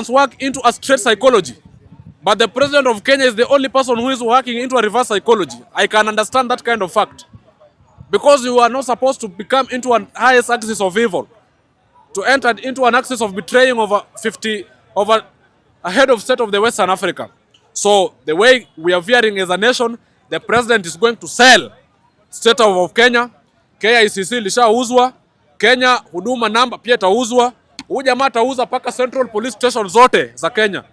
work into a straight psychology, but the president of Kenya is the only person who is working into a reverse psychology. I can understand that kind of fact. Because you are not supposed to become into an highest axis of evil, to enter into an axis of betraying over a head of state of the Western Africa. So the way we are veering as a nation, the president is going to sell state of Kenya. KICC lishauzwa, Kenya huduma namba pia itauzwa. Huyu jamaa atauza paka Central Police Station zote za Kenya.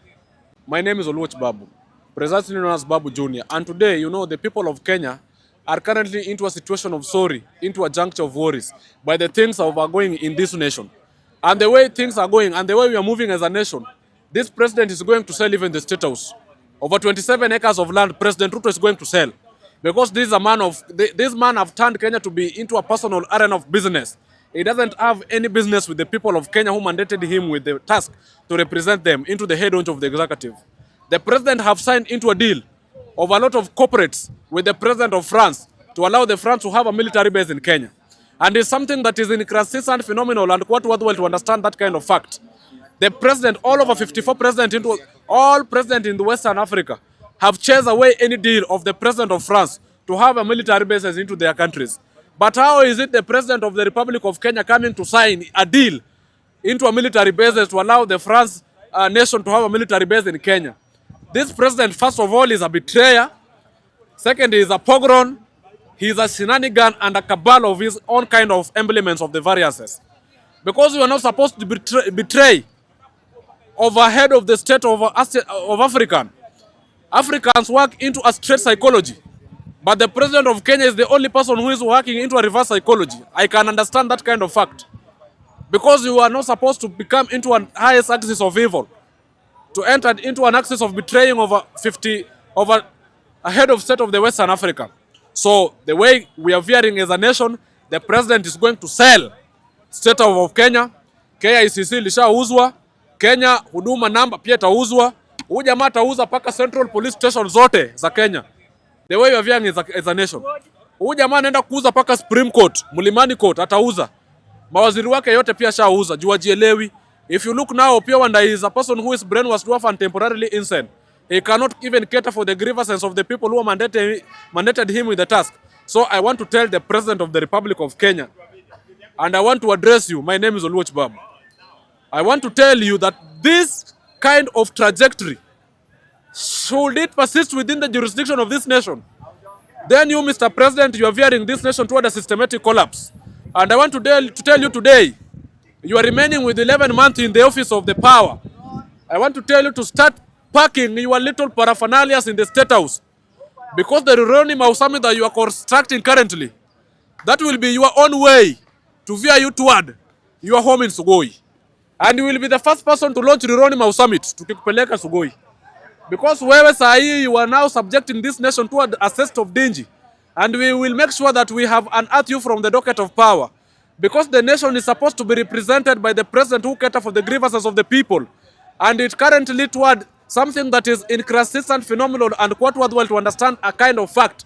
My name is Oluoch Babu, precisely known as Babu Junior. And today, you know, the people of Kenya are currently into a situation of sorry, into a juncture of worries by the things that are going in this nation. And the way things are going and the way we are moving as a nation, this president is going to sell even the Statehouse. Over 27 acres of land, President Ruto is going to sell. Because this man have turned Kenya to be into a personal arena of business. He doesn't have any business with the people of Kenya who mandated him with the task to represent them into the head of the executive. The president have signed into a deal of a lot of corporates with the president of France to allow the France to have a military base in Kenya. And it's something that is inconsistent, phenomenal, and quite worthwhile to understand that kind of fact. The president, all over 54 presidents, all presidents in the Western Africa have chased away any deal of the president of France to have a military bases into their countries. But how is it the president of the Republic of Kenya coming to sign a deal into a military bases to allow the France nation to have a military base in Kenya? This president, first of all, is a betrayer. Second, he is a pogrom. He is a shenanigan and a cabal of his own kind of emblems of the variances. Because you are not supposed to betray over head of the state of African. Africans work into a straight psychology. But the president of Kenya is the only person who is working into a reverse psychology. I can understand that kind of fact. Because you are not supposed to become into an highest axis of evil, to enter into an axis of betraying over a head of state of the Western Africa. So the way we are veering as a nation, the president is going to sell state of Kenya. KICC lishauzwa, Kenya huduma namba pia itauzwa. Huyu jamaa atauza paka Central Police Station zote za Kenya. The way we are veering as a nation. Huyu jamaa anaenda kuuza paka Supreme Court, Mlimani Court atauza. Mawaziri wake yote pia shauza, juu ajielewi. If you look now, Pia Wanda is a person who is brainwashed off and temporarily insane. He cannot even cater for the grievances of the people who mandated him with the task. So I want to tell the President of the Republic of Kenya, and I want to address you. My name is Oluoch Babu. I want to tell you that this kind of trajectory, should it persist within the jurisdiction of this nation, then you, Mr. President, you are veering this nation toward a systematic collapse. And I want to tell you today, you are remaining with 11 months in the office of the power. I want to tell you to start packing your little paraphernalia in the Statehouse. Because the Ruto summit that you are constructing currently, that will be your own way to veer you toward your home in Sugoi. And you will be the first person to launch the Ruto summit to Kikupeleka Sugoi. Because wewe sahi, you are now subjecting this nation toward a state of danger. And we will make sure that we have unearthed you from the docket of power. Because the nation is supposed to be represented by the president who cater for the grievances of the people. And it currently toward something that is inconsistent, phenomenal, and quite worthwhile to understand a kind of fact.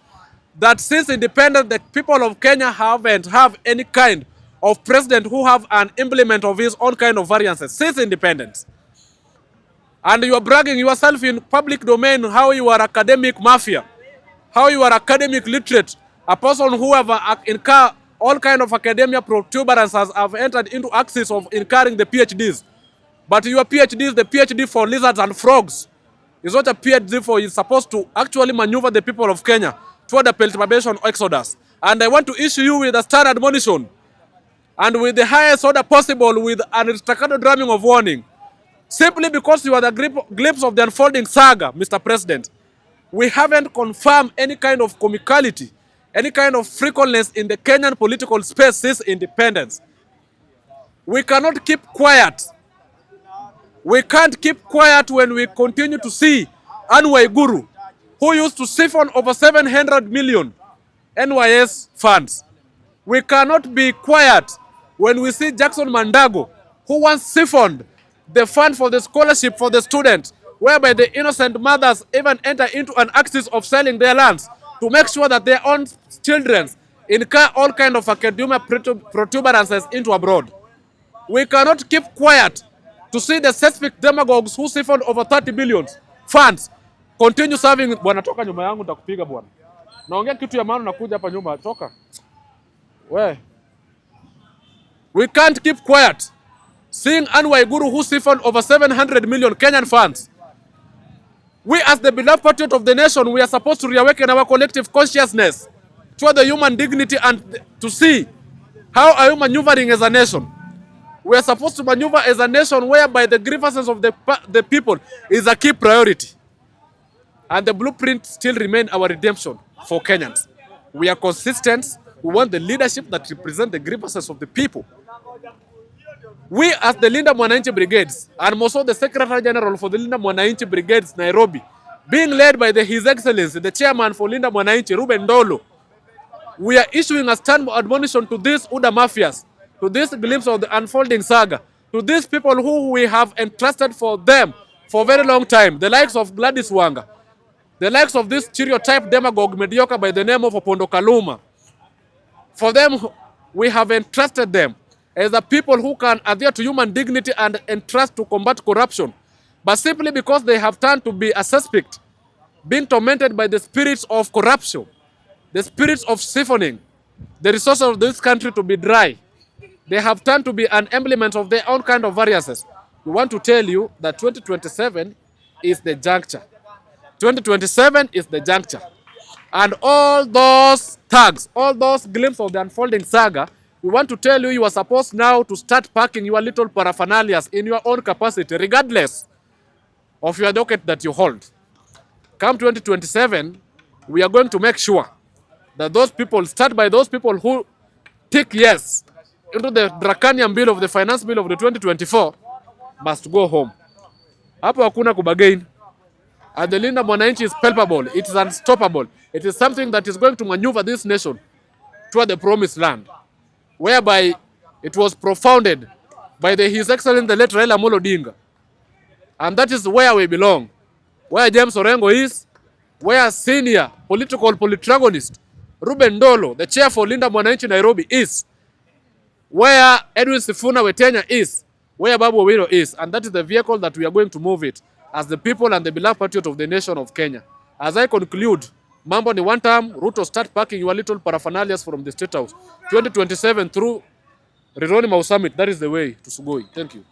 That since independence, the people of Kenya haven't have any kind of president who have an implement of his own kind of variances since independence. And you are bragging yourself in public domain how you are academic mafia, how you are academic literate, a person who have incurred all kind of academia protuberances have entered into axis of incurring the PhDs. But your PhD is the PhD for lizards and frogs. It's not a PhD for, it's supposed to actually maneuver the people of Kenya toward the perturbation exodus. And I want to issue you with a stern admonition and with the highest order possible, with an staccato drumming of warning. Simply because you are the glimpse of the unfolding saga, Mr. President. We haven't confirmed any kind of comicality, any kind of frequentness in the Kenyan political space since independence. We cannot keep quiet. We can't keep quiet when we continue to see Anwai Guru, who used to siphon over 700 million NYS funds. We cannot be quiet when we see Jackson Mandago, who once siphoned the fund for the scholarship for the students, whereby the innocent mothers even enter into an axis of selling their lands to make sure that their own children incur all kind of academia protuberances into abroad. We cannot keep quiet to see the specific demagogues who siphoned over 30 billion funds continue serving. Bwana, toka nyuma yangu nitakupiga bwana. Naongea kitu ya maana, nakuja hapa nyuma, toka. We can't keep quiet seeing Anne Waiguru who siphoned over 700 million Kenyan funds. We as the beloved patriot of the nation, we are supposed to reawaken our collective consciousness toward the human dignity and to see how are you maneuvering as a nation. We are supposed to maneuver as a nation whereby the grievances of the people is a key priority. And the blueprint still remain our redemption for Kenyans. We are consistent. We want the leadership that represent the grievances of the people. We as the Linda Mwananchi Brigades, and also the Secretary General for the Linda Mwananchi Brigades, Nairobi, being led by His Excellency, the Chairman for Linda Mwananchi, Ruben Dolo, we are issuing a stern admonition to these UDA mafias, to this glimpse of the unfolding saga, to these people who we have entrusted for them for a very long time, the likes of Gladys Wanga, the likes of this stereotype demagogue mediocre by the name of Opondo Kaluma. For them, we have entrusted them as the people who can adhere to human dignity and entrust to combat corruption. But simply because they have turned to be a suspect, being tormented by the spirits of corruption, the spirits of siphoning, the resources of this country to be dry, they have turned to be an emblem of their own kind of variances. We want to tell you that 2027 is the juncture. 2027 is the juncture. And all those thugs, all those glimpses of the unfolding saga, we want to tell you, you are supposed now to start packing your little paraphernalia in your own capacity, regardless of your docket that you hold. Come 2027, we are going to make sure that those people, start by those people who tick yes into the draconian bill of the finance bill of the 2024, must go home. Hapo hakuna kubagain. And the Linda Mwananchi is palpable. It is unstoppable. It is something that is going to maneuver this nation toward the promised land, whereby it was profounded by His Excellency the late Raila Amolo Odinga. And that is where we belong. Where James Orengo is, where senior political polytragonist Ruben Dolo, the chair for Linda Mwananchi Nairobi, is, where Edwin Sifuna Wetenya is, where Babu Owino is. And that is the vehicle that we are going to move it as the people and the beloved patriot of the nation of Kenya. As I conclude, mambo ni one time, Ruto, start packing your little paraphernalia from the Statehouse. 2027 through Rironi Mau Summit, that is the way to Sugoi. Thank you.